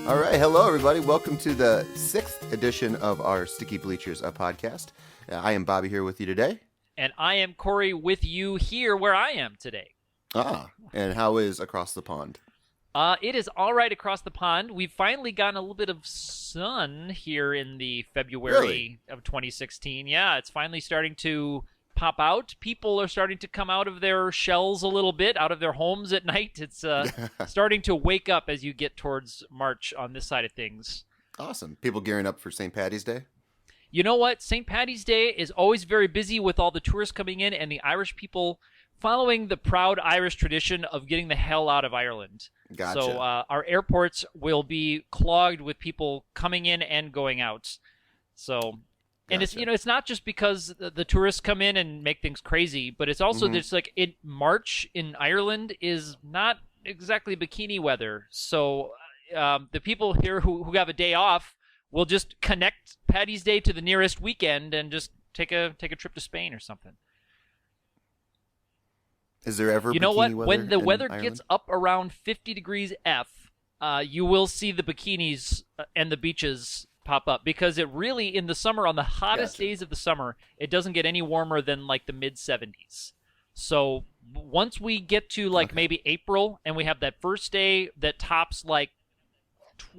All right, hello everybody. Welcome to the 6th edition of our Sticky Bleachers podcast. I am Bobby here with you today. And I am Corey with you here where I am today. And how is across the pond? It is all right across the pond. We've finally gotten a little bit of sun here in the February of 2016. Yeah, it's finally starting to pop out. People are starting to come out of their shells a little bit, out of their homes at night. It's starting to wake up as you get towards March on this side of things. Awesome. People gearing up for St. Paddy's Day? You know what? St. Paddy's Day is always very busy with all the tourists coming in and the Irish people following the proud Irish tradition of getting the hell out of Ireland. Gotcha. So our airports will be clogged with people coming in and going out. So, and Gotcha. it's not just because the tourists come in and make things crazy, but it's also there's like March in Ireland is not exactly bikini weather. So the people here who have a day off will just connect Paddy's Day to the nearest weekend and just take a trip to Spain or something. Is there ever You know what? bikini weather When the in weather Ireland? gets up around 50 degrees F, you will see the bikinis and the beaches pop up because it really, in the summer, on the hottest days of the summer, it doesn't get any warmer than like the mid-70s. So once we get to maybe April and we have that first day that tops like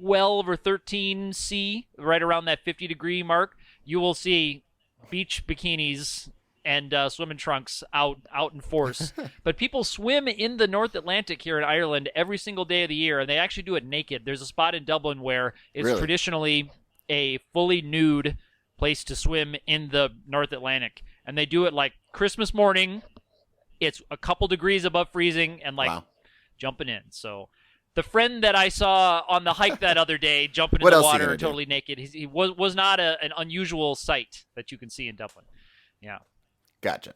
12 or 13 C, right around that 50-degree mark, you will see beach bikinis and swimming trunks out in force. But people swim in the North Atlantic here in Ireland every single day of the year, and they actually do it naked. There's a spot in Dublin where it's traditionally a fully nude place to swim in the North Atlantic. And they do it like Christmas morning. It's a couple degrees above freezing and jumping in. So the friend that I saw on the hike that other day jumping in the water totally naked, he was not an unusual sight that you can see in Dublin. Yeah. Gotcha.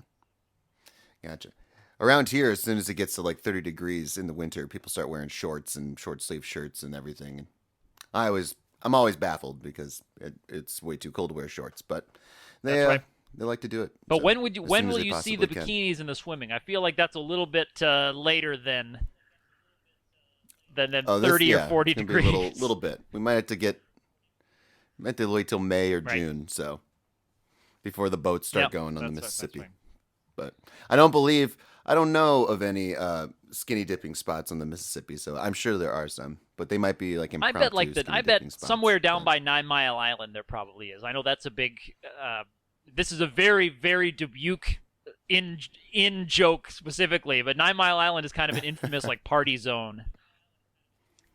Around here, as soon as it gets to like 30 degrees in the winter, people start wearing shorts and short sleeve shirts and everything. And I'm always baffled because it's way too cold to wear shorts, but they like to do it. But so, when will you see the can. bikinis and the swimming? I feel like that's a little bit later than 30 or 40 degrees. Be a little bit. We might have to wait till May or June, so before the boats start going on the Mississippi. But I don't know of any skinny dipping spots on the Mississippi, so I'm sure there are some, but they might be like impromptu. I bet somewhere down by 9 Mile Island there probably is. I know that's a big. This is a very, very Dubuque in joke specifically, but 9 Mile Island is kind of an infamous party zone.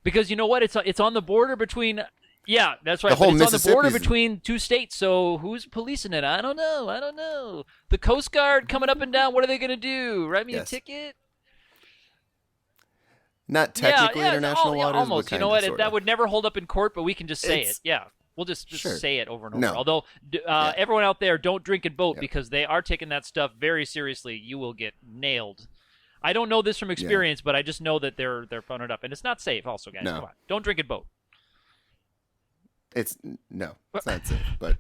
Because you know what? It's on the border between. Yeah, that's right. But it's on the border between two states, so who's policing it? I don't know. The Coast Guard coming up and down. What are they going to do? Write me a ticket? Not technically international waters, almost. But you know what? That would never hold up in court, but we can just say it. Yeah, we'll just say it over and over. No. Although everyone out there, don't drink and boat because they are taking that stuff very seriously. You will get nailed. I don't know this from experience, but I just know that they're throwing it up, and it's not safe. Also, guys, come on, don't drink and boat. It's not safe, but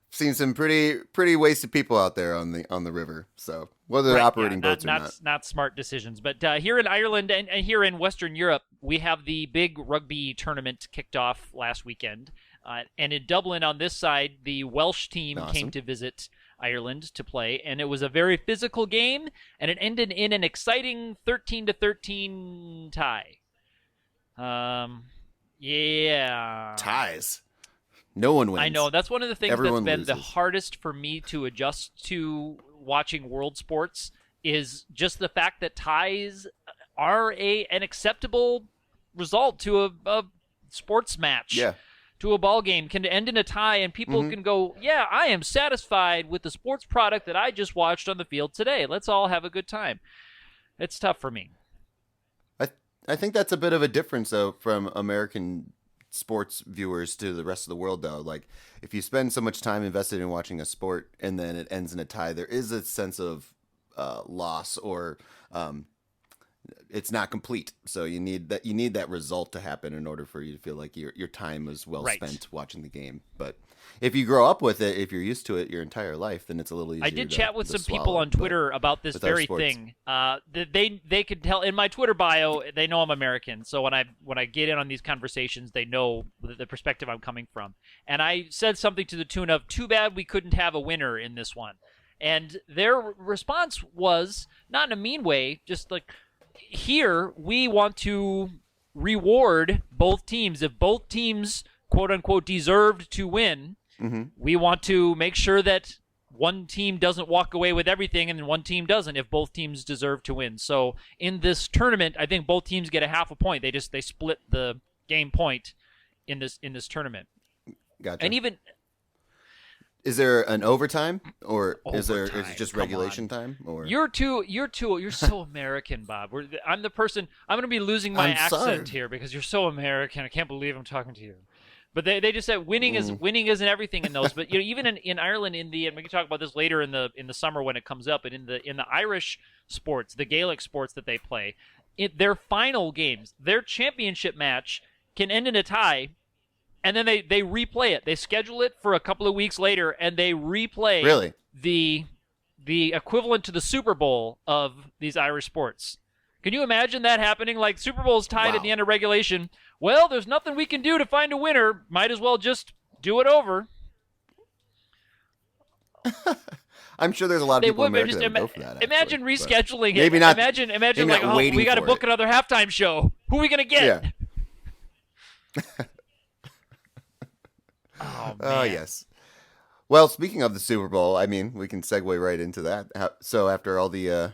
seen some pretty wasted people out there on the river. So whether they're operating boats or not smart decisions. But here in Ireland and here in Western Europe, we have the big rugby tournament kicked off last weekend. And in Dublin on this side, the Welsh team came to visit Ireland to play, and it was a very physical game, and it ended in an exciting 13-13 tie. Yeah. Ties. No one wins. I know. That's one of the things Everyone that's been loses. the hardest for me to adjust to watching world sports is just the fact that ties are an acceptable result to a sports match. Yeah. To a ball game can end in a tie, and people can go, yeah, I am satisfied with the sports product that I just watched on the field today. Let's all have a good time. It's tough for me. I think that's a bit of a difference, though, from American sports viewers to the rest of the world, though. Like, if you spend so much time invested in watching a sport and then it ends in a tie, there is a sense of loss or it's not complete. So you need that result to happen in order for you to feel like your time was well spent watching the game. But if you grow up with it, if you're used to it your entire life, then it's a little easier. I did chat with to some people swallow, on Twitter about this with our very sports. thing. They could tell in my Twitter bio, they know I'm American. So when I get in on these conversations, they know the perspective I'm coming from. And I said something to the tune of, "Too bad we couldn't have a winner in this one." And their response was not in a mean way, just like, here we want to reward both teams. If both teams, quote unquote, deserved to win, we want to make sure that one team doesn't walk away with everything and one team doesn't if both teams deserve to win. So in this tournament, I think both teams get a half a point. They split the game point in this tournament. Gotcha. And even is there an overtime, or is Overtime, it just come regulation on. time? Or You're so American, Bob. I'm the person. I'm going to be losing my I'm accent sorry. here because you're so American. I can't believe I'm talking to you. But they just said winning isn't everything in those. But even in Ireland, and we can talk about this later in the summer when it comes up. But in the Irish sports, the Gaelic sports that they play, their final games, their championship match can end in a tie. And then they replay it. They schedule it for a couple of weeks later, and they replay Really? the equivalent to the Super Bowl of these Irish sports. Can you imagine that happening? Like, Super Bowl's tied at the end of regulation. Well, there's nothing we can do to find a winner. Might as well just do it over. I'm sure there's a lot of people in America that would go for that. Imagine rescheduling it. Maybe not. Imagine maybe like, not waiting we got to for book it. another halftime show. Who are we gonna get? Yeah. Oh, man. Oh, yes. Well, speaking of the Super Bowl, I mean, we can segue right into that. So after all the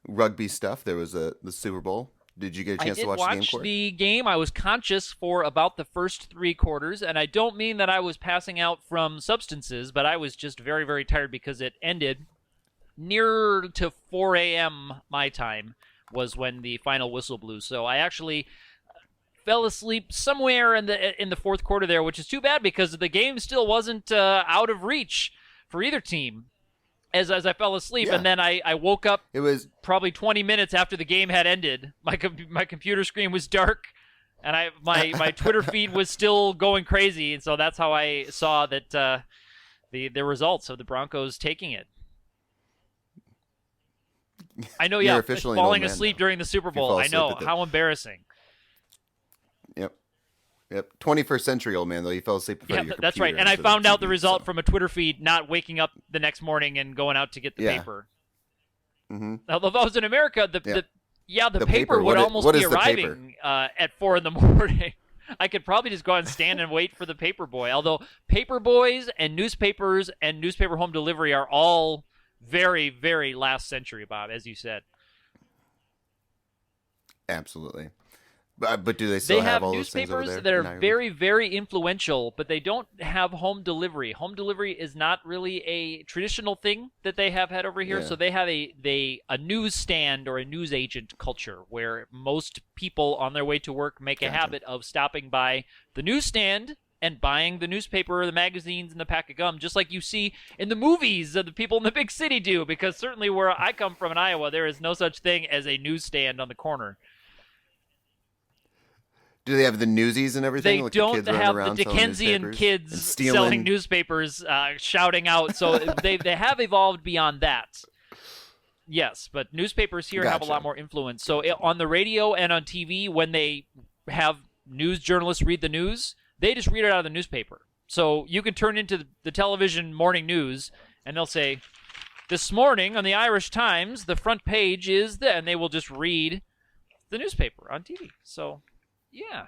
rugby stuff, there was the Super Bowl. Did you get a chance to watch the game, I did watch Corey? the game. I was conscious for about the first 3 quarters, and I don't mean that I was passing out from substances, but I was just very, very tired because it ended near to 4 a.m. my time was when the final whistle blew. So I actually fell asleep somewhere in the fourth quarter there, which is too bad because the game still wasn't out of reach for either team as I fell asleep. Yeah. And then I woke up It was probably 20 minutes after the game had ended. My computer screen was dark, and my Twitter feed was still going crazy, and so that's how I saw that the results of the Broncos taking it. I know, You're yeah, officially an old falling man asleep now. during the Super If you Bowl. fall I asleep know, at the- how embarrassing. Yep. 21st century old man, though. You fell asleep before your Yeah, that's right. computer And I instead of found out the TV, result so. from a Twitter feed, not waking up the next morning and going out to get the Yeah. paper. Mm-hmm. Although if I was in America, the The paper paper, would almost what be is the paper? arriving at 4 in the morning. I could probably just go out and stand and wait for the paper boy. Although paper boys and newspapers and newspaper home delivery are all very, very last century, Bob, as you said. Absolutely. But do they still They have all those things over newspapers there that in are Ireland? very, very influential, but they don't have home delivery. Home delivery is not really a traditional thing that they have had over here. Yeah. So they have a newsstand or a news agent culture where most people on their way to work make a Gotcha. habit of stopping by the newsstand and buying the newspaper or the magazines and the pack of gum, just like you see in the movies that the people in the big city do. Because certainly where I come from in Iowa, there is no such thing as a newsstand on the corner. Do they have the newsies and everything? They like don't the kids running have around the selling Dickensian newspapers kids and stealing selling newspapers, shouting out. So they have evolved beyond that. Yes, but newspapers here have a Gotcha. lot more influence. So on the radio and on TV, when they have news journalists read the news, they just read it out of the newspaper. So you can turn into the television morning news, and they'll say, "This morning on the Irish Times, the front page is the," and they will just read the newspaper on TV. So, yeah.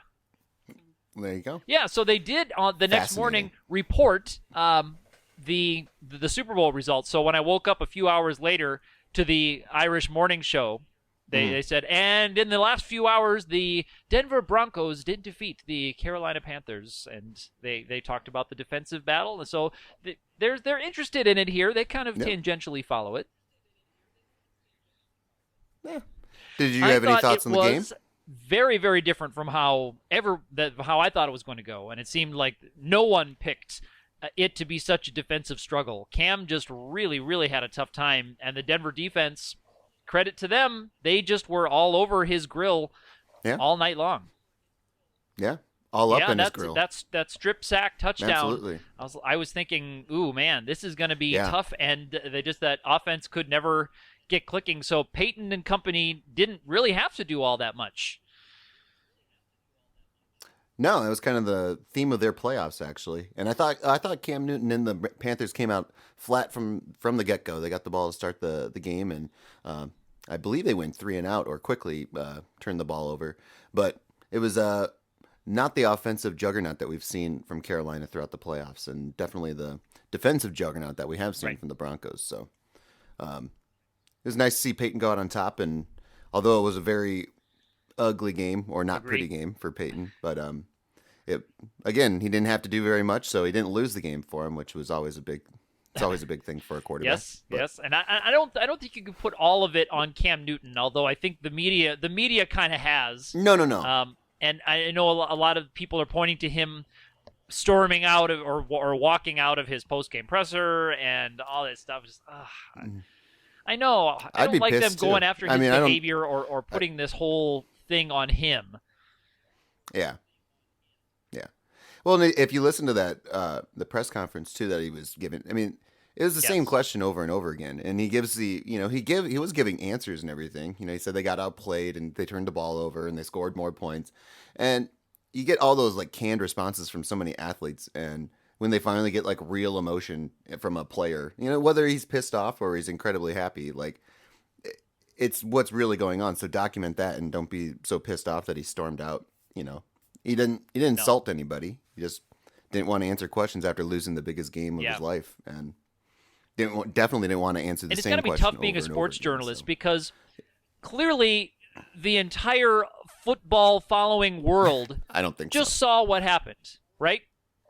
There you go. Yeah, so they did on the next morning report the Super Bowl results. So when I woke up a few hours later to the Irish morning show, they said, and in the last few hours, the Denver Broncos did defeat the Carolina Panthers, and they talked about the defensive battle. And so they're interested in it here. They kind of tangentially follow it. Yeah. Did you have any thoughts on the game? Very, very different from how I thought it was going to go, and it seemed like no one picked it to be such a defensive struggle. Cam just really, really had a tough time, and the Denver defense, credit to them, they just were all over his grill all night long. Yeah. all up Yeah, in his grill. that's that strip sack touchdown. Absolutely. I was thinking, ooh man, this is going to be Yeah. tough, and they just that offense could never get clicking. So Peyton and company didn't really have to do all that much. No, that was kind of the theme of their playoffs, actually. And I thought Cam Newton and the Panthers came out flat from the get go. They got the ball to start the game, and I believe they went 3-and-out or quickly turned the ball over. But it was not the offensive juggernaut that we've seen from Carolina throughout the playoffs, and definitely the defensive juggernaut that we have seen Right. from the Broncos. So it was nice to see Peyton go out on top. And although it was a very ugly game or not pretty Agreed. game for Peyton, but it again he didn't have to do very much, so he didn't lose the game for him, which was always a big. It's always a big thing for a quarterback. Yes, But yes, and I don't think you can put all of it on Cam Newton, although I think the media kind of has. no. And I know a lot of people are pointing to him storming out of or walking out of his post game presser and all this stuff. Just, I know I I'd don't be like them pissed, too. going after I his mean, I don't- behavior or putting this whole thing on him. Yeah. Well, and if you listen to that the press conference too that he was giving, I mean, it was the same Yes. question over and over again, and he gives he was giving answers and everything. He said they got outplayed and they turned the ball over and they scored more points, and you get all those like canned responses from so many athletes, and when they finally get like real emotion from a player, whether he's pissed off or he's incredibly happy, like it's what's really going on. So document that and don't be so pissed off that he stormed out. He didn't No. insult anybody. He just didn't want to answer questions after losing the biggest game of Yeah. his life, and definitely didn't want to answer the And it's same got to be question tough being a over and over sports again, journalist so. because clearly the entire football following world I don't think just so. saw what happened, right?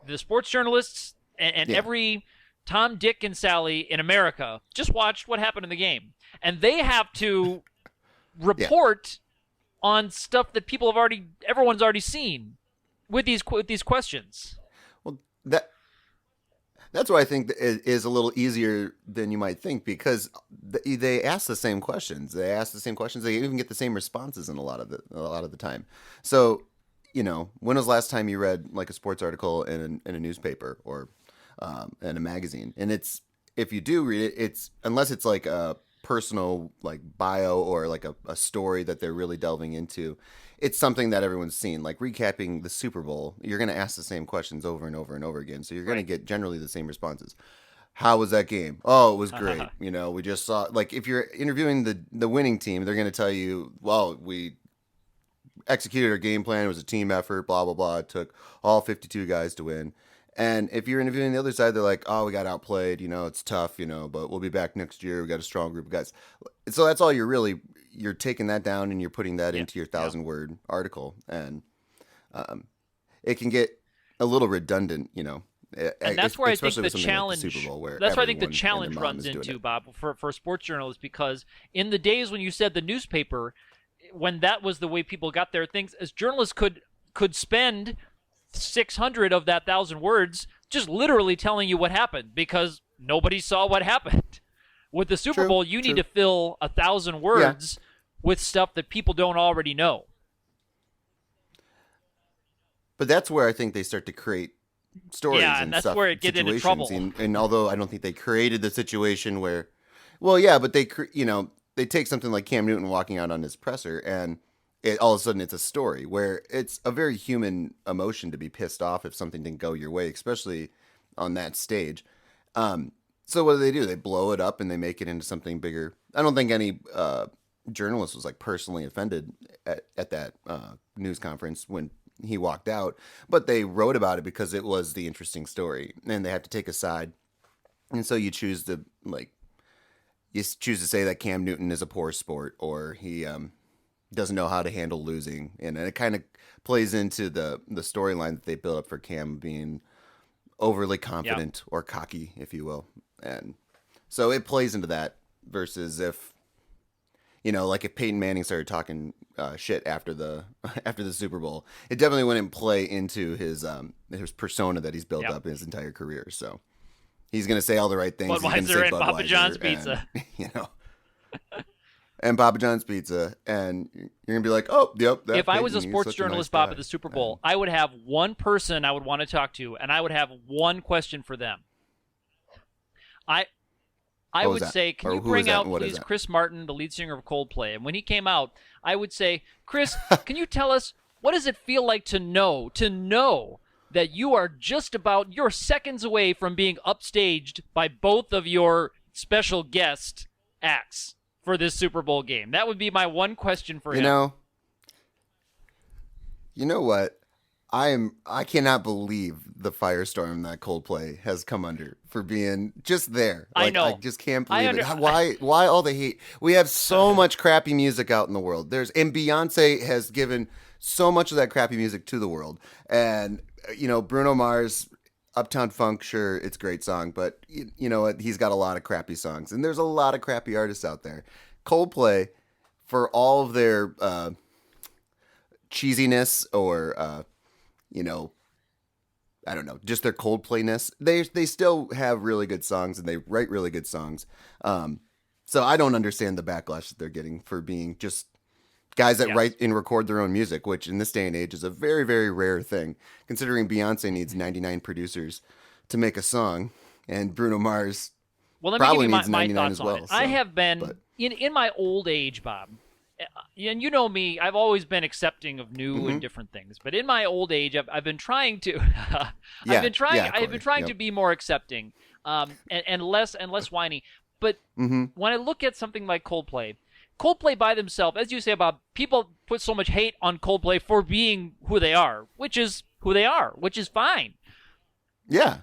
The sports journalists and Yeah. every Tom, Dick, and Sally in America just watched what happened in the game, and they have to report on stuff that everyone's already seen with these questions. Well, that's why I think it is a little easier than you might think, because they ask the same questions. They ask the same questions. They even get the same responses in a lot of the time. So, when was the last time you read like a sports article in a newspaper or in a magazine? And if you do read it, it's unless it's like a personal like bio or like a story that they're really delving into, it's something that everyone's seen. Like recapping the Super Bowl, you're going to ask the same questions over and over and over again, so you're going to get generally the same responses. How was that game? Oh, it was great. We just saw, like, if you're interviewing the winning team, they're going to tell you, well, we executed our game plan, it was a team effort, blah blah blah, it took all 52 guys to win. And if you're interviewing the other side, they're like, oh, we got outplayed, it's tough, but we'll be back next year. We got a strong group of guys. So that's all you're taking that down and you're putting that into your 1,000-word article. And it can get a little redundant, And that's where I think the challenge. Like the Super Bowl, where that's where I think the everyone and challenge their mom runs is doing into, it. Bob, for sports journalists, because in the days when you said the newspaper, when that was the way people got their things, as journalists could spend 600 of that 1,000 words just literally telling you what happened because nobody saw what happened. With the Super Bowl, you need to fill 1,000 words with stuff that people don't already know. But that's where I think they start to create stories and that's stuff, where it gets into situations. trouble. And although I don't think they created the situation where, well, yeah, but they take something like Cam Newton walking out on his presser, and all of a sudden it's a story where it's a very human emotion to be pissed off if something didn't go your way, especially on that stage. So what do? They blow it up and they make it into something bigger. I don't think any journalist was like personally offended at that news conference when he walked out, but they wrote about it because it was the interesting story, and they have to take a side. And so you choose to say that Cam Newton is a poor sport, or he doesn't know how to handle losing, and it kind of plays into the storyline that they built up for Cam being overly confident or cocky, if you will. And so it plays into that versus if like if Peyton Manning started talking shit after the Super Bowl, it definitely wouldn't play into his persona that he's built up his entire career. So he's going to say all the right things. Budweiser and Papa John's pizza. And, and Papa John's pizza, and you're gonna be like, oh, yep, that If I was Peyton, a he's sports such a nice journalist, Bob, at guy. the Super Bowl, And I would have one person I would want to talk to, and I would have one question for them. I I what was would that? say, can Or you who is bring that? And out, what is please, that? Chris Martin, the lead singer of Coldplay? And when he came out, I would say, Chris, can you tell us what does it feel like to know that you're seconds away from being upstaged by both of your special guest acts for this Super Bowl game? That would be my one question for You him. know, you know what? I cannot believe the firestorm that Coldplay has come under for being just there. I Like I know. just can't I believe it. under. Why all the hate? We have so much crappy music out in the world. And Beyonce has given so much of that crappy music to the world. And Bruno Mars, Uptown Funk, sure, it's a great song, but you know what? He's got a lot of crappy songs, and there's a lot of crappy artists out there. Coldplay, for all of their cheesiness or you know, I don't know, just their Coldplayness. They still have really good songs and they write really good songs. So I don't understand the backlash that they're getting for being just guys that Yes. write and record their own music, which in this day and age is a very, very rare thing, considering Beyonce needs 99 producers to make a song, and Bruno Mars Well, let me give probably you my, needs my 99 thoughts as on well. it. I So, have been but in my old age, Bob, and you know me, I've always been accepting of new and hmm different things. But in my old age, I've been trying to, yeah, yeah, I've been Corey. trying to Yep. be more accepting, and less whiny. But hmm when I look at something like Coldplay by themselves, as you say, Bob, people put so much hate on Coldplay for being who they are, which is who they are, which is fine. Yeah.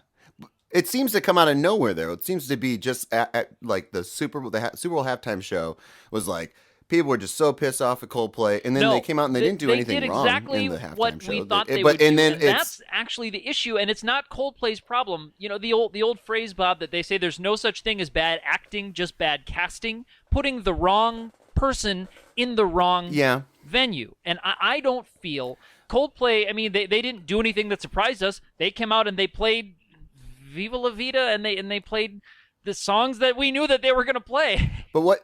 It seems to come out of nowhere, though. It seems to be just at like the Super Bowl, Super Bowl halftime show was like people were just so pissed off at Coldplay, and then they No, came out and they didn't do they did anything wrong in exactly the halftime what we show. thought they But would and do, then and it's that's actually the issue. And it's not Coldplay's problem. You know, the old phrase, Bob, that they say there's no such thing as bad acting, just bad casting, putting the wrong person in the wrong yeah. venue. And I don't feel Coldplay. I mean, they didn't do anything that surprised us. They came out and they played Viva La Vida, and they played the songs that we knew that they were going to play. But what?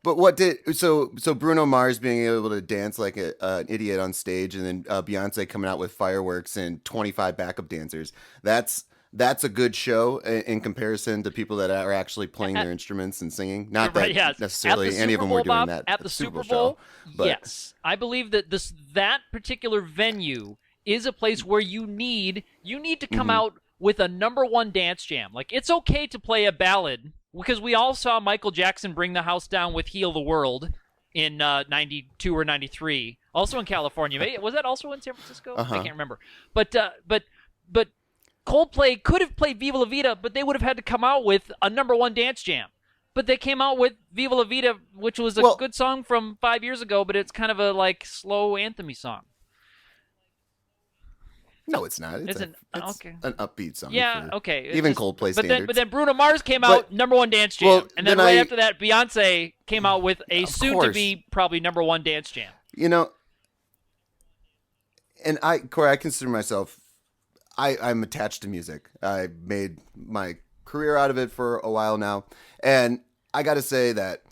But what did so Bruno Mars being able to dance like an idiot on stage, and then Beyonce coming out with fireworks and 25 backup dancers. That's a good show in comparison to people that are actually playing their instruments and singing. Not that Right, yes. necessarily At the any of Super them Bowl, were doing Bob, that at at the the Super Super Bowl Bowl, show. But yes. I believe that that particular venue is a place where you need to come mhm. out with a number one dance jam. Like, it's okay to play a ballad because we all saw Michael Jackson bring the house down with Heal the World in 92 or 93. Also in California. Was that also in San Francisco? I Uh-huh. can't remember. But Coldplay could have played Viva La Vida, but they would have had to come out with a number one dance jam. But they came out with Viva La Vida, which was a Well, good song from 5 years ago, but it's kind of a like slow anthemy song. no, it's not. It's an It's okay. an upbeat song. Yeah, For okay. even Coldplay but standards. then Bruno Mars came But out number one dance jam, well, and then then right I after that, Beyonce came out with a of soon to course. be probably number one dance jam. You know, and Corey, I consider myself I'm attached to music. I made my career out of it for a while now. And I got to say that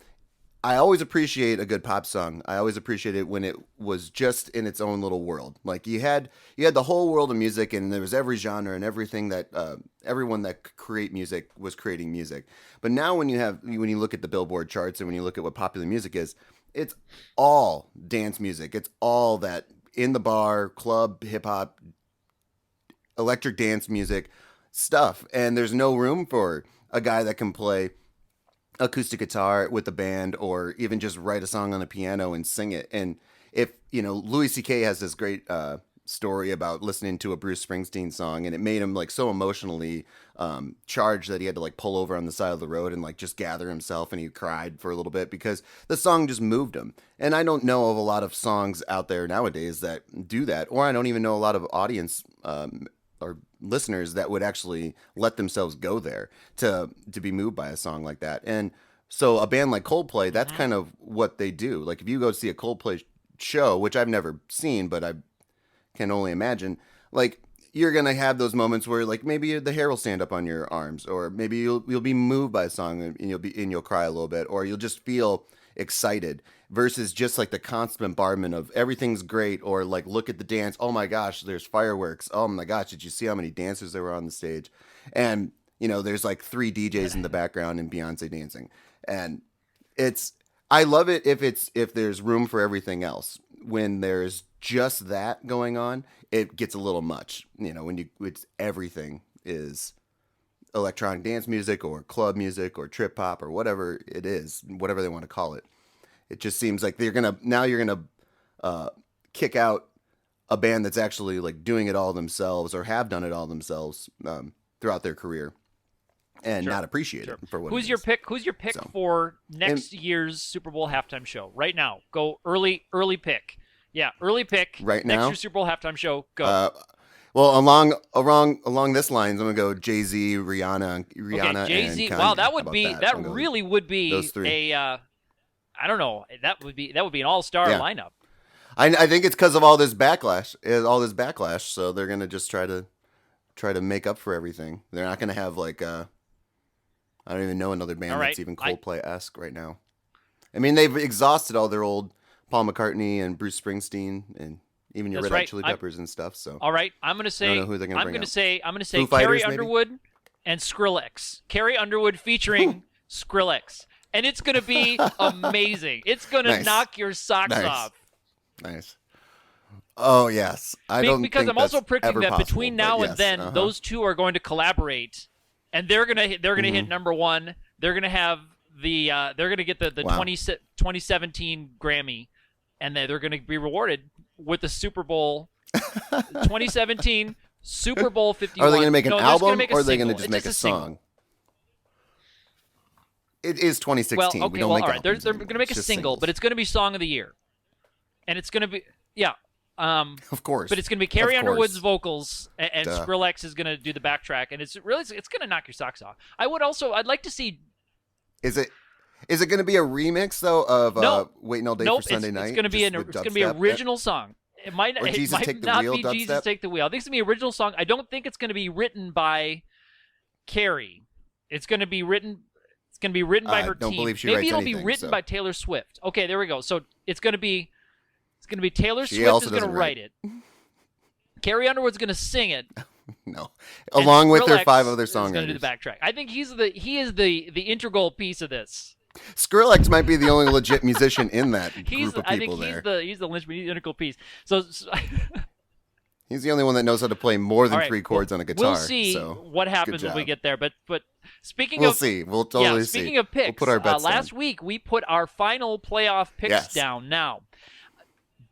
I always appreciate a good pop song. I always appreciate it when it was just in its own little world. Like you had the whole world of music, and there was every genre and everything that everyone that could create music was creating music. But now when you look at the Billboard charts and when you look at what popular music is, it's all dance music. It's all that in the bar, club, hip hop, electric dance music stuff, and there's no room for a guy that can play acoustic guitar with a band or even just write a song on the piano and sing it. And if Louis C.K. has this great story about listening to a Bruce Springsteen song, and it made him like so emotionally charged that he had to like pull over on the side of the road and like just gather himself, and he cried for a little bit because the song just moved him. And I don't know of a lot of songs out there nowadays that do that, or I don't even know a lot of audience or listeners that would actually let themselves go there to be moved by a song like that. And so a band like Coldplay, that's Hmm. kind of what they do. Like if you go see a Coldplay show, which I've never seen, but I can only imagine, like you're gonna have those moments where like maybe the hair will stand up on your arms, or maybe you'll be moved by a song and you'll cry a little bit, or you'll just feel excited versus just like the constant bombardment of everything's great, or like look at the dance, oh my gosh, there's fireworks, oh my gosh, did you see how many dancers there were on the stage, and there's like 3 DJs in the background and Beyonce dancing, and it's I love it if there's room for everything else. When there's just that going on, it gets a little much. When it's everything is electronic dance music or club music or trip hop or whatever it is, whatever they want to call it. It just seems like you're gonna kick out a band that's actually like doing it all themselves or have done it all themselves throughout their career, and not appreciate it for what. Who's your pick? Who's your pick for next year's Super Bowl halftime show? Right now, go early pick. Yeah, early pick. Right now, next year's Super Bowl halftime show. Go. Well, along this lines, I'm gonna go Jay-Z, Rihanna, okay, Jay-Z. And Kanye. Wow, that would be that really would be those three. I don't know. That would be an all-star lineup. I think it's because of all this backlash. So they're gonna just try to make up for everything. They're not gonna have like I don't even know another band that's even Coldplay-esque right now. I mean, they've exhausted all their old Paul McCartney and Bruce Springsteen and even your Red Hot Chili Peppers and stuff. So all right, I'm gonna say I don't know who they're gonna bring out. I'm gonna say Foo Carrie Fighters, Underwood and Skrillex. Carrie Underwood featuring Skrillex. And it's going to be amazing. It's going to knock your socks off. Nice. Oh, yes. Because I'm also predicting that between now and then, those two are going to collaborate, and they're going to hit number one. They're going to have they're going to get the 2017 Grammy, and they're going to be rewarded with the Super Bowl 2017 Super Bowl 51. Are they going to make an album, or are they going to just make a song? It is 2016. Well, okay, we don't make all right. They're going to make a just single, singles. but it's going to be Song of the Year, and it's going to be of course. But it's going to be Carrie Underwood's vocals, and Skrillex is going to do the backtrack, and it's going to knock your socks off. I'd like to see. Is it going to be a remix though of Waiting All Day for Sunday Night? It's going to be an original song. It might not be Jesus Take the Wheel. I think it's going to be an original song. I don't think it's going to be written by Carrie. It's going to be written. Going to be written by her team. Maybe it'll be written by Taylor Swift. Okay, there we go. So it's going to be Taylor Swift is going to write it. Carrie Underwood's going to sing it. No, along with her 5 other songwriters. He's going to do the backtrack. I think he is the integral piece of this. Skrillex might be the only legit musician in that group of people there. I think he's the linchpin, he's the integral piece. So he's the only one that knows how to play more than 3 chords on a guitar. We'll see what happens when we get there. But speaking we'll of see. We'll totally see. Speaking of picks, we'll put our bets last week we put our final playoff picks down. Now,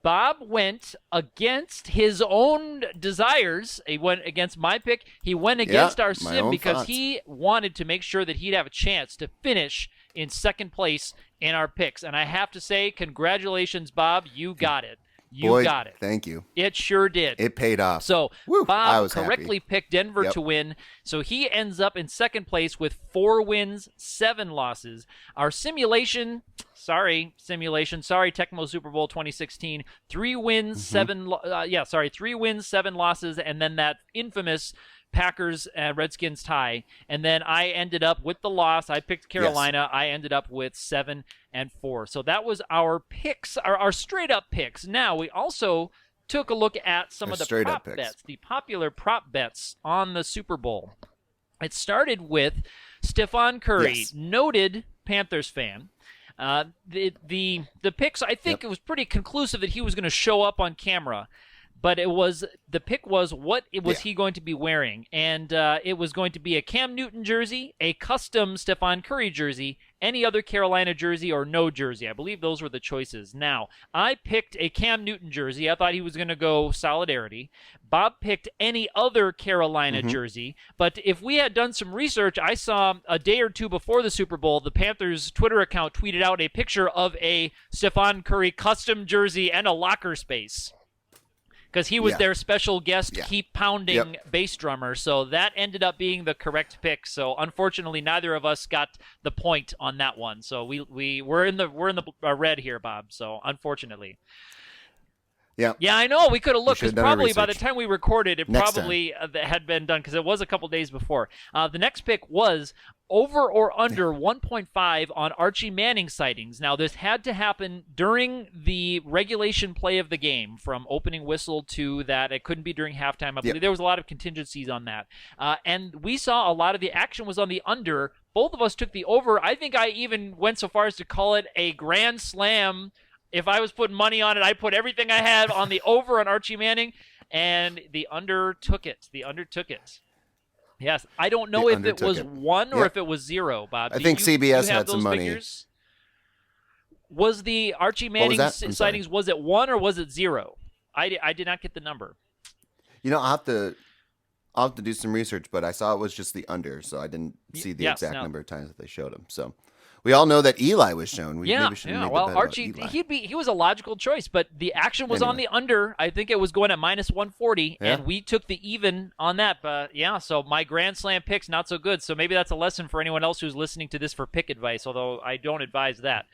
Bob went against his own desires. He went against my pick. He went against our sim because he wanted to make sure that he'd have a chance to finish in second place in our picks. And I have to say, congratulations, Bob. You got it. You got it. Thank you. It sure did. It paid off. So Bob correctly picked Denver to win. So he ends up in second place with 4 wins, 7 losses. Our simulation, sorry, Tecmo Super Bowl 2016, 3 wins, 7 losses, and then that infamous Packers Redskins tie. And then I ended up with the loss. I picked Carolina. I ended up with 7-4. So that was our picks, our straight up picks. Now we also took a look at some of the prop bets, the popular prop bets on the Super Bowl. It started with Stephon Curry, noted Panthers fan. The picks, I think it was pretty conclusive that he was going to show up on camera. But the pick was what was he going to be wearing, and it was going to be a Cam Newton jersey, a custom Stephon Curry jersey, any other Carolina jersey, or no jersey. I believe those were the choices. Now, I picked a Cam Newton jersey. I thought he was going to go solidarity. Bob picked any other Carolina jersey. But if we had done some research, I saw a day or two before the Super Bowl, the Panthers Twitter account tweeted out a picture of a Stephon Curry custom jersey and a locker space, because he was their special guest, keep pounding bass drummer. So that ended up being the correct pick. So unfortunately, neither of us got the point on that one. So we're in the red here, Bob. So unfortunately, Yeah. Yeah, I know. We could have looked, because should've done our probably by the research. time we recorded, it Next probably had been done, because it was a couple days before. The next pick was over or under 1.5 on Archie Manning sightings. Now, this had to happen during the regulation play of the game, from opening whistle to that. It couldn't be during halftime. I believe there was a lot of contingencies on that. And we saw a lot of the action was on the under. Both of us took the over. I think I even went so far as to call it a grand slam. If I was putting money on it, I put everything I had on the over on Archie Manning, and the under took it. The under took it. Yes, I don't know if it was 1 or if it was 0, Bob. I think CBS had some money. Figures? Was the Archie Manning sightings, was it 1 or was it 0? I did not get the number. I'll have to do some research, but I saw it was just the under, so I didn't see the exact number of times that they showed him. So we all know that Eli was shown. Well, Archie, he was a logical choice, but the action was on the under. I think it was going at minus 140, and we took the even on that. But so my Grand Slam picks not so good. So maybe that's a lesson for anyone else who's listening to this for pick advice, although I don't advise that.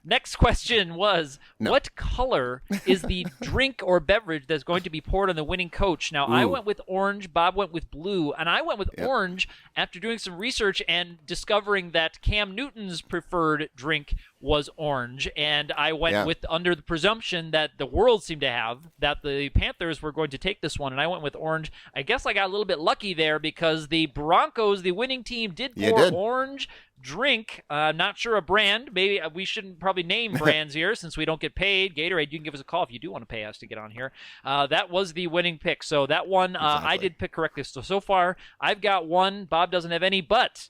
Next question was, what color is the drink or beverage that's going to be poured on the winning coach? Now, I went with orange, Bob went with blue, and I went with orange after doing some research and discovering that Cam Newton's preferred drink was orange, and I went with under the presumption that the world seemed to have that the Panthers were going to take this one, and I went with orange. I guess I got a little bit lucky there, because the Broncos, the winning team, did pour orange drink. I'm not sure a brand. Maybe we shouldn't probably name brands here since we don't get paid. Gatorade, you can give us a call if you do want to pay us to get on here. That was the winning pick. So that one I did pick correctly. So far, I've got one. Bob doesn't have any, but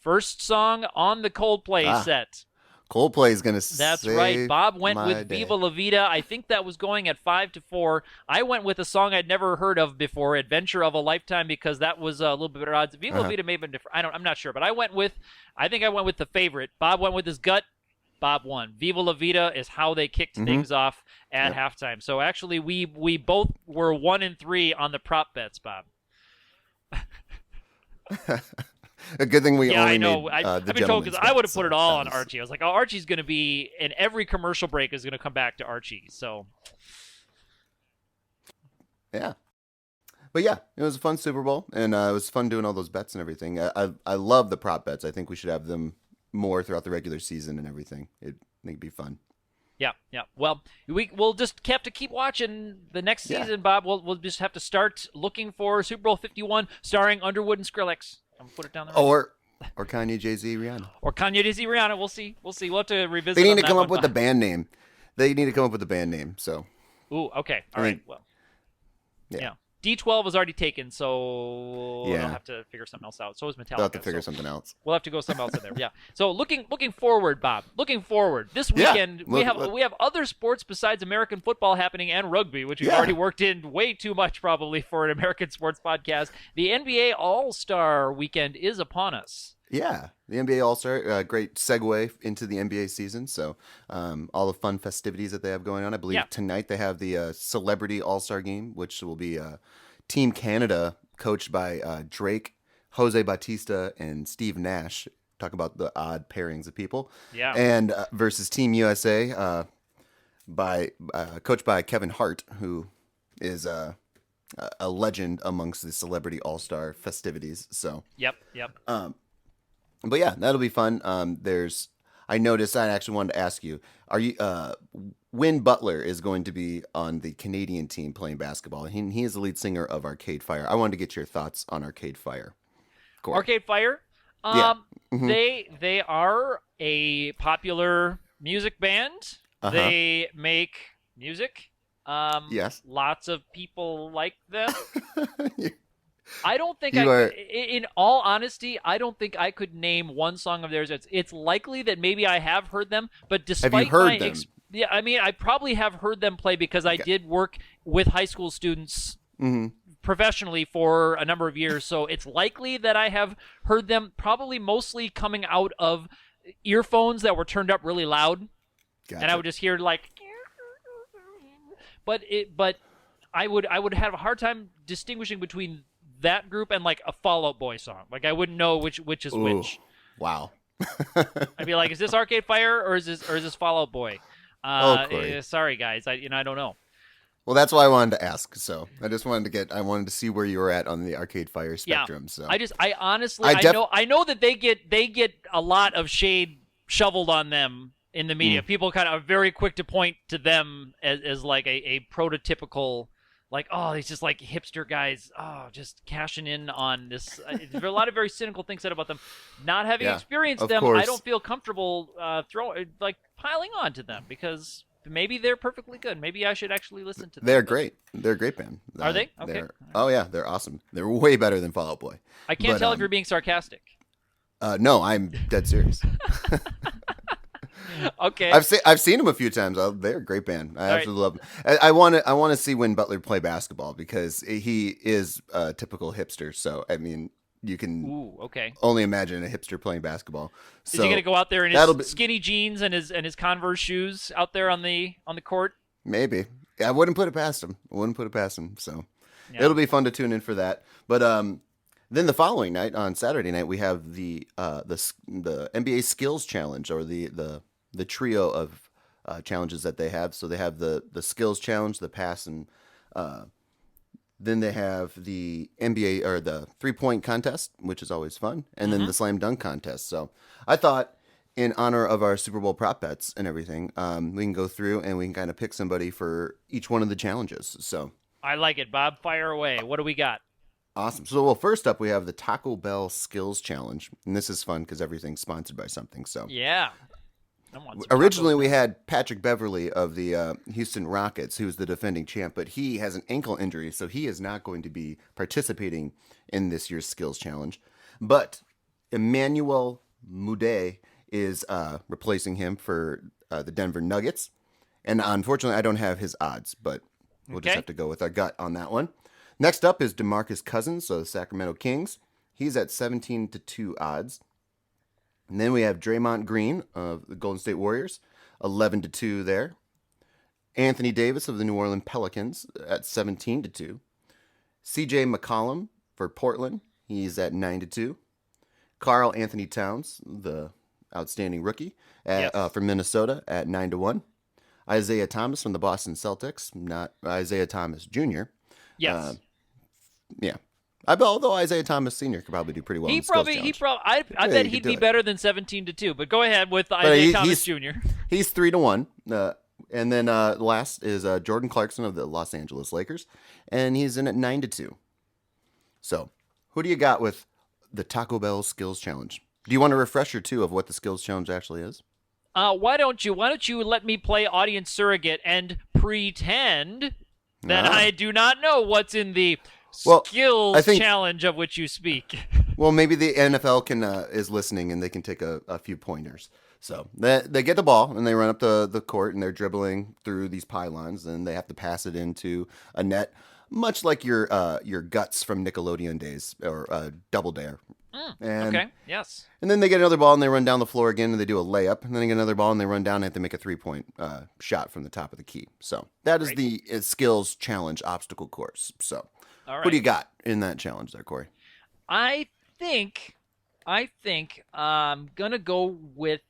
first song on the Coldplay set. Coldplay is going to That's right. Bob went with Viva La Vida. I think that was going at 5-4. I went with a song I'd never heard of before, Adventure of a Lifetime, because that was a little bit better odds. Viva La Vida may have been different. I'm not sure, but I think I went with the favorite. Bob went with his gut. Bob won. Viva La Vida is how they kicked things off at halftime. So actually, we both were 1-3 on the prop bets, Bob. A good thing we only I know. made I've been told, because I would have put it all on Archie. I was like, Archie's going to be, and every commercial break is going to come back to Archie. So, yeah. But yeah, it was a fun Super Bowl, and it was fun doing all those bets and everything. I love the prop bets. I think we should have them more throughout the regular season and everything. I think it'd be fun. Yeah. Well, we'll just have to keep watching the next season, Bob. We'll just have to start looking for Super Bowl 51 starring Underwood and Skrillex. I'm gonna put it down there. Or Kanye, Jay-Z, Rihanna. Or Kanye, Jay-Z, Rihanna. We'll see. We'll have to revisit. They need to come up with a band name. So. Ooh. Okay. All right. Well. Yeah. D12 was already taken, so we'll have to figure something else out. So is Metallica. We'll have to figure something else. We'll have to go something else in there. Yeah. So looking forward, Bob. Looking forward. This weekend we have other sports besides American football happening, and rugby, which we've already worked in way too much probably for an American sports podcast. The NBA All-Star weekend is upon us. Yeah, the NBA All-Star, great segue into the NBA season. So all the fun festivities that they have going on. I believe tonight they have the Celebrity All-Star game, which will be Team Canada, coached by Drake, Jose Bautista, and Steve Nash. Talk about the odd pairings of people. Yeah. And versus Team USA, coached by Kevin Hart, who is a legend amongst the Celebrity All-Star festivities. So. Yep. But yeah, that'll be fun. I noticed, I actually wanted to ask you, Win Butler is going to be on the Canadian team playing basketball. He is the lead singer of Arcade Fire. I wanted to get your thoughts on Arcade Fire. Corey. Arcade Fire? They are a popular music band. They make music. Yes. Lots of people like them. I don't think in all honesty, I don't think I could name one song of theirs. It's likely that maybe I have heard them, but despite have you heard them? Yeah, I mean, I probably have heard them play because I did work with high school students professionally for a number of years. So it's likely that I have heard them, probably mostly coming out of earphones that were turned up really loud. Gotcha. And I would just hear like, but I would have a hard time distinguishing between that group and like a Fall Out Boy song. Like I wouldn't know which is which. Wow. I'd be like, is this Arcade Fire or is this Fall Out Boy? Sorry guys, I don't know. Well, that's why I wanted to ask. So I wanted to see where you were at on the Arcade Fire Yeah. spectrum. So I honestly, I def I know that they get a lot of shade shoveled on them in the media. mm, People kind of are very quick to point to them as like a prototypical, like, oh, these just like hipster guys, oh, just cashing in on this. There are a lot of very cynical things said about them. Not having yeah, experienced of them, I course. don't feel comfortable piling on to them because maybe they're perfectly good. Maybe I should actually listen to them. They're But great. They're a great band. are they? Okay. Oh yeah, they're awesome. They're way better than Fall Out Boy. I can't But tell if you're being sarcastic. no, I'm dead serious. Okay. I've seen them a few times. They're a great band. I All absolutely love them. I want to see Win Butler play basketball because he is a typical hipster. So I mean, you can Ooh, okay. only imagine a hipster playing basketball. Is So he gonna go out there in that'll his be skinny jeans and his Converse shoes out there on the court? maybe. I wouldn't put it past him. I wouldn't put it past him. So Yeah. it'll be fun to tune in for that. But then the following night on Saturday night we have the NBA Skills Challenge or the trio of challenges that they have. So they have the Skills Challenge, the pass, and then they have the NBA or the 3-point contest, which is always fun, and then the slam dunk contest. So I thought, in honor of our Super Bowl prop bets and everything, we can go through and we can kind of pick somebody for each one of the challenges. So I like it, Bob. Fire away. What do we got? awesome. So well, first up we have the Taco Bell Skills Challenge, and this is fun because everything's sponsored by something. So Yeah. I want some originally, tacos we now. had Patrick Beverly of the Houston Rockets, who's the defending champ, but he has an ankle injury, so he is not going to be participating in this year's skills challenge. But Emmanuel Mude is replacing him for the Denver Nuggets, and unfortunately, I don't have his odds, but we'll just Okay. have to go with our gut on that one. Next up is DeMarcus Cousins, so the Sacramento Kings. He's at 17-2 odds. And then we have Draymond Green of the Golden State Warriors, 11-2 there. Anthony Davis of the New Orleans Pelicans at 17-2. CJ McCollum for Portland, he's at 9-2. Carl Anthony Towns, the outstanding rookie Yes. from Minnesota, at 9-1. Isaiah Thomas from the Boston Celtics, not Isaiah Thomas Jr. Yes. Yeah. Although Isaiah Thomas Sr. could probably do pretty well in the skills challenge. I Yeah, bet he he'd could be do it. better than 17-2. But go ahead with Isaiah Thomas Jr. He's 3-1. And then last is Jordan Clarkson of the Los Angeles Lakers, and he's in at 9-2. So, who do you got with the Taco Bell Skills Challenge? Do you want a refresher too of what the Skills Challenge actually is? Why don't you let me play audience surrogate and pretend that Ah. I do not know what's in the Well, skills I think- challenge of which you speak? Well, maybe the NFL is listening and they can take a few pointers. So they get the ball and they run up the court and they're dribbling through these pylons and they have to pass it into a net, much like your guts from Nickelodeon days or Double Dare. And, Okay. Yes. And then they get another ball and they run down the floor again and they do a layup. And then they get another ball and they run down and have to make a 3-point shot from the top of the key. So that is Great. the skills challenge obstacle course. So All right. what do you got in that challenge there, Corey? I think I'm gonna go with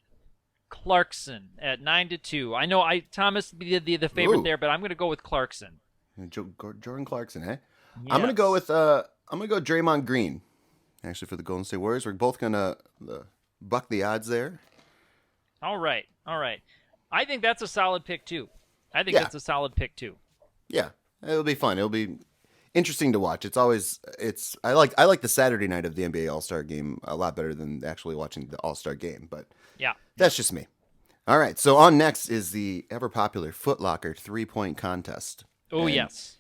Clarkson at 9-2. I know Thomas the favorite Ooh. there, but I'm gonna go with Clarkson. Jordan Clarkson, eh? Yes. I'm gonna go with Draymond Green. Actually, for the Golden State Warriors, we're both gonna buck the odds there. All right. I think that's a solid pick too. Yeah. Yeah, it'll be fun. It'll be interesting to watch. I like the Saturday night of the NBA All-Star game a lot better than actually watching the All-Star game, but Yeah. that's just me. All right, so on next is the ever popular Foot Locker 3-point contest. Oh, And yes.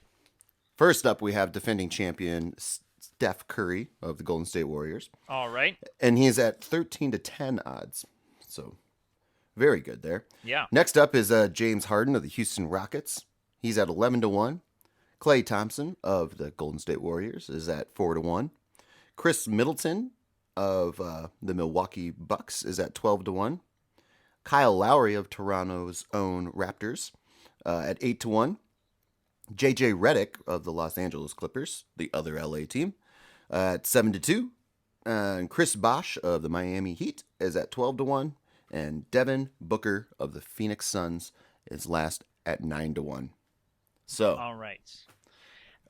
First up, we have defending champion Steph Curry of the Golden State Warriors, All right. and he's at 13-10 odds. So very good there. Yeah. Next up is James Harden of the Houston Rockets. He's at 11-1. Klay Thompson of the Golden State Warriors is at 4-1. Chris Middleton of the Milwaukee Bucks is at 12-1. Kyle Lowry of Toronto's own Raptors at 8-1. JJ Redick of the Los Angeles Clippers, the other LA team, at 7-2. And Chris Bosh of the Miami Heat is at 12-1. And Devin Booker of the Phoenix Suns is last at 9-1. So, All right.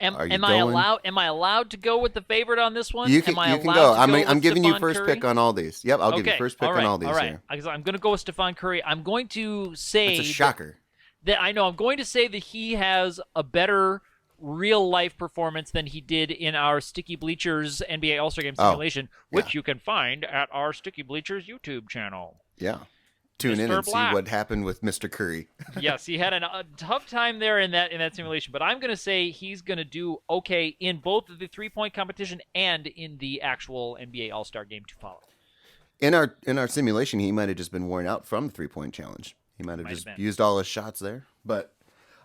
Am, are you am I going? allowed? Am I allowed to go with the favorite on this one? You can Am I you can allowed go. to I'm go I'm with giving you Stephon first Curry? pick on all these. Yep, I'll give you Okay. first pick All right. on all these All right. here. Because I'm going to go with Stephon Curry. I'm going to say That's a shocker. that I know I'm going to say that he has a better real life performance than he did in our Sticky Bleachers NBA All-Star Game simulation, which you can find at our Sticky Bleachers YouTube channel. Yeah. Tune in Mr. and Black. see what happened with Mr. Curry. Yes, he had a tough time there in that simulation, but I'm going to say he's going to do okay in both the 3-point competition and in the actual NBA All-Star Game to follow. In our simulation, he might have just been worn out from the 3-point challenge. He might have just used all his shots there. But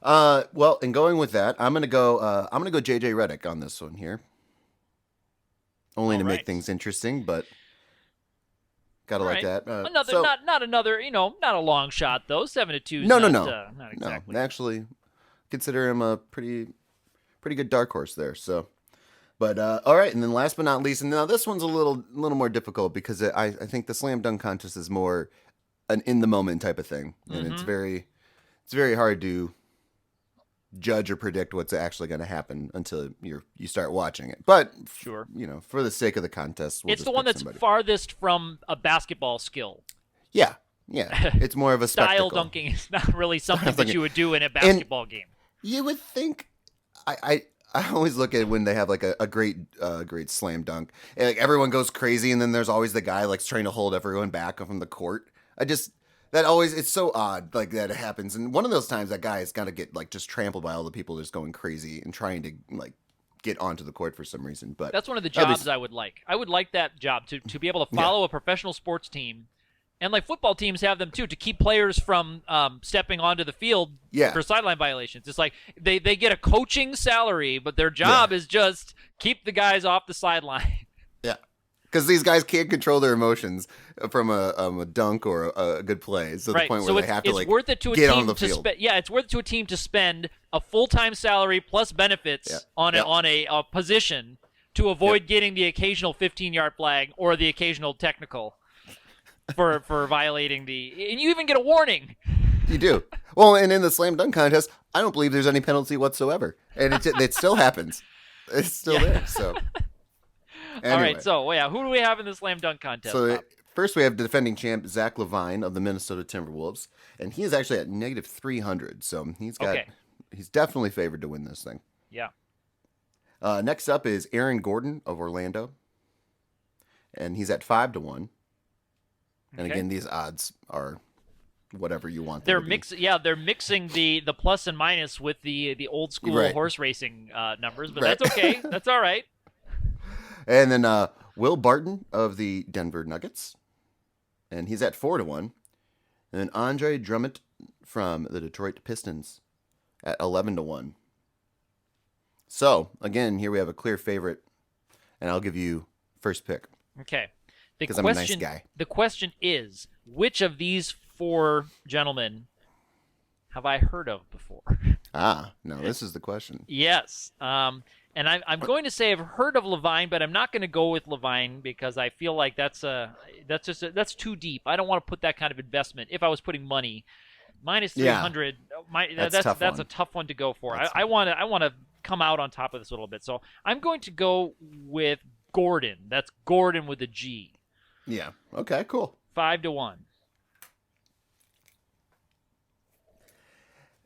well, in going with that, I'm gonna go JJ Redick on this one here. Only to make things interesting, but gotta like that. Not another, not a long shot though. 7-2. No. Not exactly. No, actually, consider him a pretty good dark horse there. So, but all right, and then last but not least, and now this one's a little more difficult because I think the slam dunk contest is more an in the moment type of thing, and it's very hard to judge or predict what's actually going to happen until you start watching it. But sure, for the sake of the contest, it's the one that's farthest from a basketball skill. Yeah, it's more of a style spectacle. dunking is not really something that you would do in a basketball game. You would think. I always look at when they have like a great slam dunk, and like everyone goes crazy, and then there's always the guy like trying to hold everyone back from the court. It's so odd like that it happens, and one of those times that guy has got to get like just trampled by all the people just going crazy and trying to like get onto the court for some reason. But that's one of the jobs I would like. I would like that job to be able to follow a professional sports team. And like football teams have them too, to keep players from stepping onto the field for sideline violations. It's like they get a coaching salary, but their job is just keep the guys off the sideline. Yeah, because these guys can't control their emotions from a dunk or a good play. So the point where they have to like worth it to a get team on the to field. It's worth it to a team to spend a full-time salary plus benefits on a position to avoid getting the occasional 15-yard flag or the occasional technical. For violating and you even get a warning. You do. Well, and in the slam dunk contest, I don't believe there's any penalty whatsoever, and it still happens. It's still there. So, anyway. All right. So, who do we have in the slam dunk contest? So first we have the defending champ Zach LaVine of the Minnesota Timberwolves, and he is actually at -300. So he's definitely favored to win this thing. Yeah. Next up is Aaron Gordon of Orlando, and he's at 5-1. And again, these odds are whatever you want them to be. They're mixing the plus and minus with the old school horse racing numbers, but that's okay. That's all right. And then Will Barton of the Denver Nuggets, and he's at 4-1. And then Andre Drummond from the Detroit Pistons at 11-1. So again, here we have a clear favorite, and I'll give you first pick. Okay. Because I'm a nice guy. The question is, which of these four gentlemen have I heard of before? No, this is the question. Yes. And I'm going to say I've heard of LaVine, but I'm not going to go with LaVine because I feel like that's too deep. I don't want to put that kind of investment. If I was putting money, -300, that's a tough one to go for. I want to come out on top of this a little bit. So I'm going to go with Gordon. That's Gordon with a G. Yeah. Okay, cool. 5-1.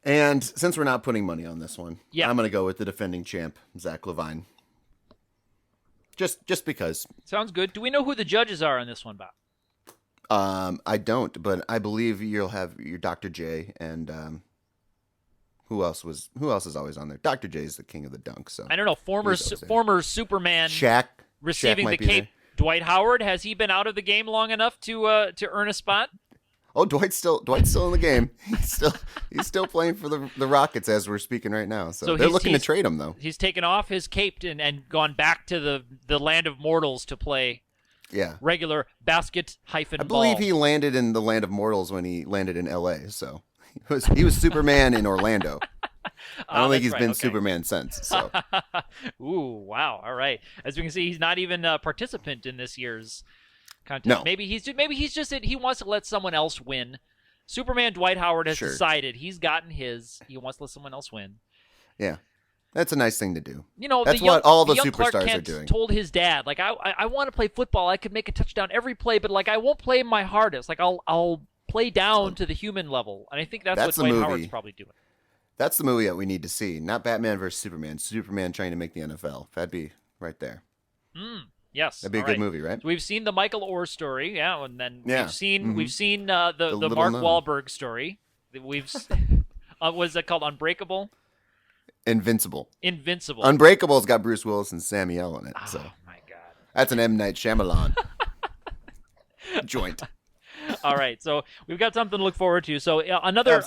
And since we're not putting money on this one, I'm going to go with the defending champ, Zach LaVine. Just because. Sounds good. Do we know who the judges are on this one, Bob? I don't, but I believe you'll have your Dr. J and who else is always on there? Dr. J is the king of the dunk. So I don't know. Former Superman Shaq receiving Shaq the cape. Dwight Howard, has he been out of the game long enough to earn a spot? Oh, Dwight's still in the game. He's still playing for the Rockets as we're speaking right now. So they're looking to trade him though. He's taken off his cape and gone back to the land of mortals to play regular basket-ball. I believe he landed in the land of mortals when he landed in LA. So he was Superman in Orlando. I don't think he's been Superman since. So. Ooh, wow! All right. As we can see, he's not even a participant in this year's contest. No. Maybe he wants to let someone else win. Superman Dwight Howard has decided he's gotten his. He wants to let someone else win. Yeah. That's a nice thing to do. You know, that's what all the young Clark superstars Kent are doing. Told his dad, like, I want to play football. I could make a touchdown every play, but like I won't play my hardest. Like I'll play down to the human level. And I think that's what Dwight Howard's probably doing. That's the movie that we need to see. Not Batman versus Superman. Superman trying to make the NFL. That'd be right there. Yes, that'd be a good movie, right? So we've seen the Michael Orr story, and then we've seen the Mark Wahlberg story. We've what is that called? Unbreakable. Invincible. Unbreakable's got Bruce Willis and Samuel in it. Oh so my God, that's an M. Night Shyamalan joint. All right, so we've got something to look forward to. So another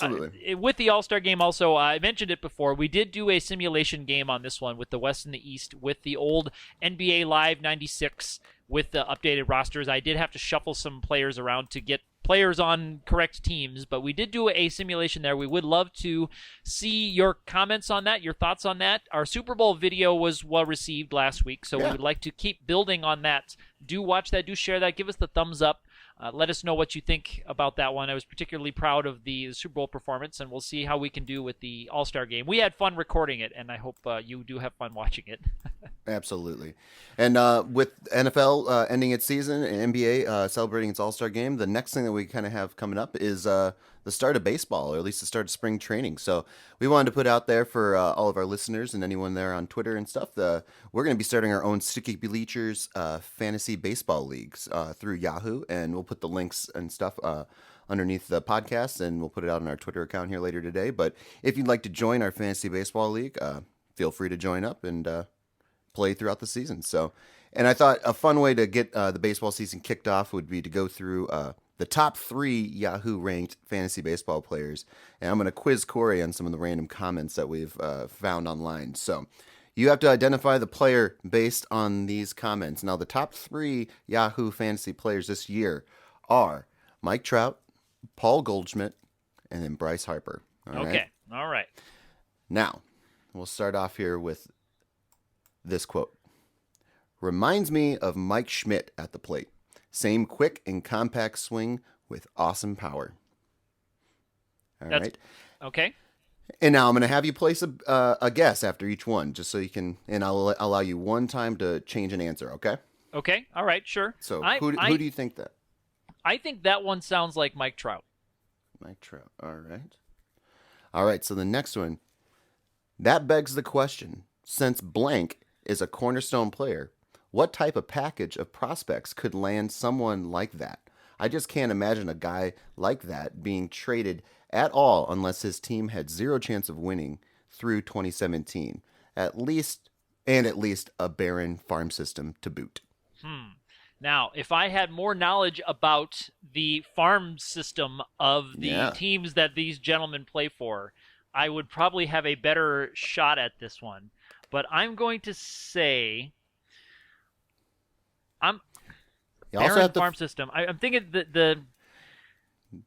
with the All-Star game also, I mentioned it before, we did do a simulation game on this one with the West and the East with the old NBA Live 96 with the updated rosters. I did have to shuffle some players around to get players on correct teams, but we did do a simulation there. We would love to see your comments on that, your thoughts on that. Our Super Bowl video was well received last week, so we would like to keep building on that. Do watch that, do share that, give us the thumbs up. Let us know what you think about that one. I was particularly proud of the Super Bowl performance, and we'll see how we can do with the All-Star game. We had fun recording it, and I hope you do have fun watching it. Absolutely. And with NFL ending its season and NBA celebrating its All-Star game, the next thing that we kind of have coming up is the start of baseball, or at least the start of spring training. So we wanted to put out there for all of our listeners and anyone there on Twitter and stuff, we're going to be starting our own Sticky Bleachers fantasy baseball leagues through Yahoo, and we'll put the links and stuff underneath the podcast, and we'll put it out on our Twitter account here later today. But if you'd like to join our fantasy baseball league, feel free to join up and play throughout the season. So, and I thought a fun way to get the baseball season kicked off would be to go through the top 3 Yahoo ranked fantasy baseball players, and I'm going to quiz Corey on some of the random comments that we've found online. So you have to identify the player based on these comments. Now, the top 3 Yahoo fantasy players this year are Mike Trout, Paul Goldschmidt, and then Bryce Harper. All right. Now, we'll start off here with this quote. Reminds me of Mike Schmidt at the plate. Same quick and compact swing with awesome power. All right. Okay. And now I'm going to have you place a guess after each one, just so you can, and I'll allow you one time to change an answer, okay? Okay. All right, sure. So who do you think that? I think that one sounds like Mike Trout. Mike Trout. All right. All right, so the next one. That begs the question, since blank is a cornerstone player, what type of package of prospects could land someone like that? I just can't imagine a guy like that being traded at all unless his team had zero chance of winning through 2017. At least a barren farm system to boot. Now, if I had more knowledge about the farm system of the teams that these gentlemen play for, I would probably have a better shot at this one. But I'm going to say... farm system. I'm thinking the.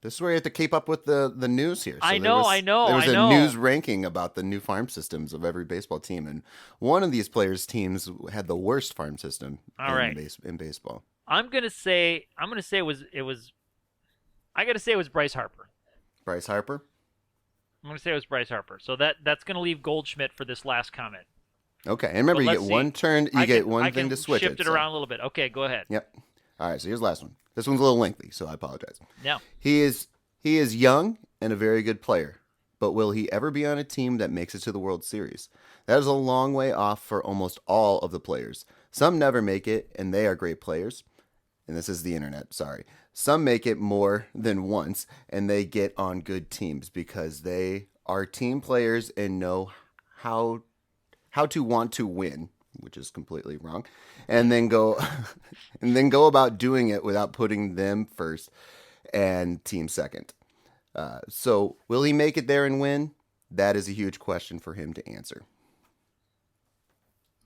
This is where you have to keep up with the news here. So I know. There was a news ranking about the new farm systems of every baseball team, and one of these players' teams had the worst farm system in baseball. I'm gonna say it was. I gotta say it was Bryce Harper. Bryce Harper. I'm gonna say it was Bryce Harper. So that's gonna leave Goldschmidt for this last comment. Okay, and remember, you get one turn. You get one thing to switch it. Shift it around a little bit. Okay, go ahead. Yep. All right, so here's the last one. This one's a little lengthy, so I apologize. Yeah. He is young and a very good player, but will he ever be on a team that makes it to the World Series? That is a long way off for almost all of the players. Some never make it, and they are great players. And this is the internet, sorry. Some make it more than once, and they get on good teams because they are team players and know how to want to win, which is completely wrong, and then go about doing it without putting them first and team second. So will he make it there and win? That is a huge question for him to answer.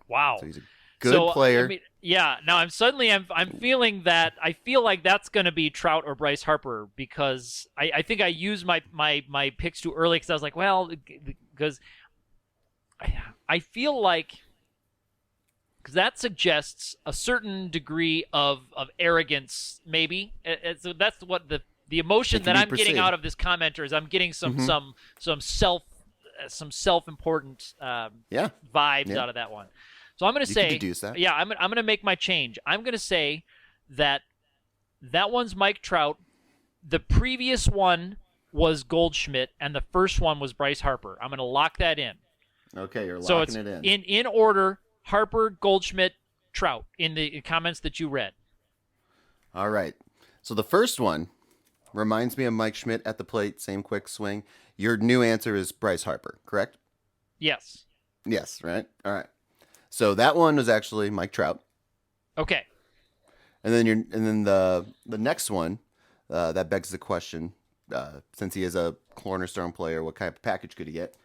Wow. So he's a good player. I mean, yeah. Now I'm feeling that I feel like that's going to be Trout or Bryce Harper because I think I used my picks too early because I was like, well, because I feel like because that suggests a certain degree of arrogance, maybe. So that's what the emotion that I'm getting out of this commenter is. I'm getting some self some self-important Yeah. vibes Yeah. out of that one. So I'm going to You say, can deduce that. yeah, I'm going to make my change. I'm going to say that one's Mike Trout. The previous one was Goldschmidt, and the first one was Bryce Harper. I'm going to lock that in. Okay, you're So locking it's it in. in order: Harper, Goldschmidt, Trout in the comments that you read. All right. So the first one reminds me of Mike Schmidt at the plate, same quick swing. Your new answer is Bryce Harper, correct? Yes. Yes, right? All right. So that one was actually Mike Trout. Okay. And then the next one, that begs the question, since he is a cornerstone player, what kind of package could he get?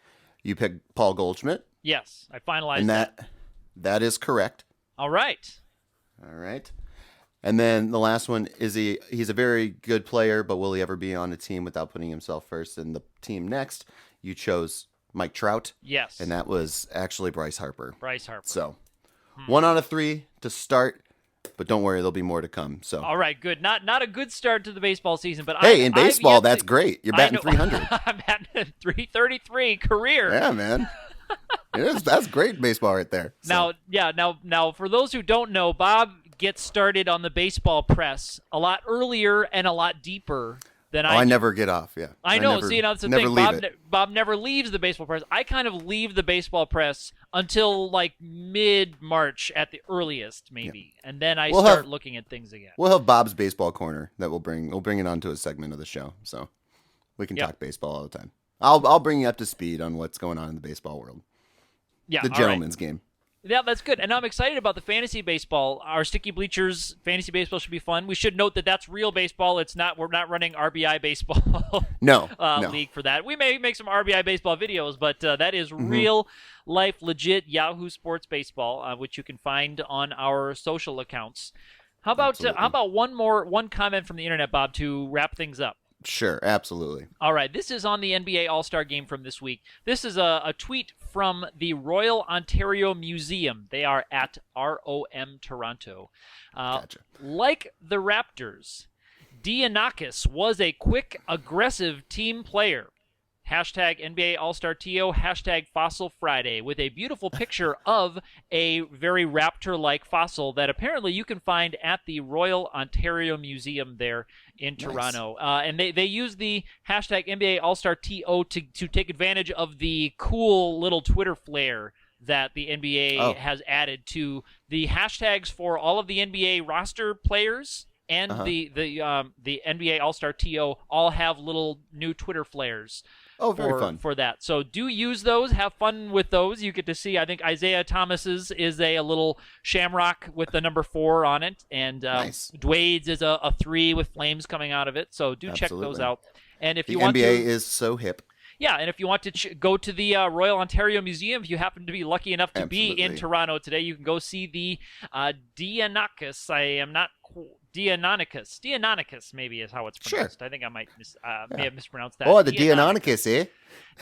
You picked Paul Goldschmidt. Yes, I finalized And that. that is correct. All right. All right. And then the last one is he's a very good player, but will he ever be on a team without putting himself first? And the team next, you chose Mike Trout. Yes. And that was actually Bryce Harper. Bryce Harper. So 1 out of 3 to start, but don't worry, there'll be more to come. So all right, good. Not a good start to the baseball season, but hey, in baseball, that's great. You're batting 300. I'm batting 333 career. Yeah, man. It is. That's great baseball right there. So. Now, for those who don't know, Bob gets started on the baseball press a lot earlier and a lot deeper than I do. I never get off. Yeah, I know. See, that's the thing. Bob never leaves the baseball press. I kind of leave the baseball press until like mid-March at the earliest, maybe, and then I start looking at things again. We'll have Bob's baseball corner that we'll bring it onto a segment of the show, so we can talk baseball all the time. I'll bring you up to speed on what's going on in the baseball world. Yeah, the gentleman's game. Yeah, that's good. And I'm excited about the fantasy baseball. Our Sticky Bleachers fantasy baseball should be fun. We should note that that's real baseball. We're not running RBI baseball no. league for that. We may make some RBI baseball videos, but that is real life, legit Yahoo Sports baseball, which you can find on our social accounts. How about one comment from the internet, Bob, to wrap things up? Sure, absolutely. All right, this is on the NBA All-Star Game from this week. This is a tweet from the Royal Ontario Museum. They are at ROM Toronto. Gotcha. Like the Raptors, Dianakis was a quick, aggressive team player. Hashtag NBA All-Star TO, hashtag Fossil Friday, with a beautiful picture of a very raptor-like fossil that apparently you can find at the Royal Ontario Museum there in Toronto. And they use the hashtag NBA All-Star TO to take advantage of the cool little Twitter flair that the NBA has added to the hashtags for all of the NBA roster players. And the NBA All-Star TO all have little new Twitter flares. Oh, very fun. For that. So do use those. Have fun with those. You get to see, I think, Isaiah Thomas's is a little shamrock with the number 4 on it. And nice. Dwade's is a 3 with flames coming out of it. So do check those out. And if you want NBA is so hip. Yeah, and if you want to go to the Royal Ontario Museum, if you happen to be lucky enough to be in Toronto today, you can go see the Dianakis. Dianonicus maybe is how it's pronounced. Sure. I think I may have mispronounced that. Oh, the Dianonicus, eh?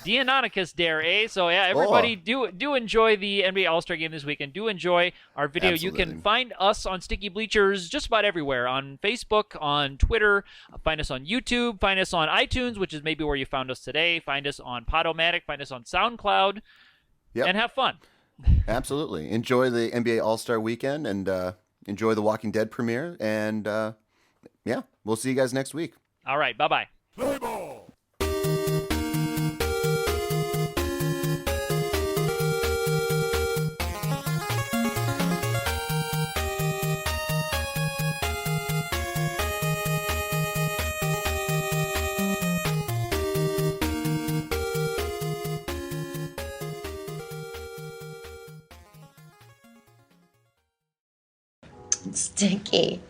Dianonicus there, eh? So yeah, everybody do enjoy the NBA All-Star Game this weekend. Do enjoy our video. Absolutely. You can find us on Sticky Bleachers just about everywhere. On Facebook, on Twitter, find us on YouTube, find us on iTunes, which is maybe where you found us today. Find us on Podomatic, find us on SoundCloud, and have fun. Absolutely. Enjoy the NBA All-Star weekend and enjoy the Walking Dead premiere. And we'll see you guys next week. All right. Bye-bye. Play ball. Sticky.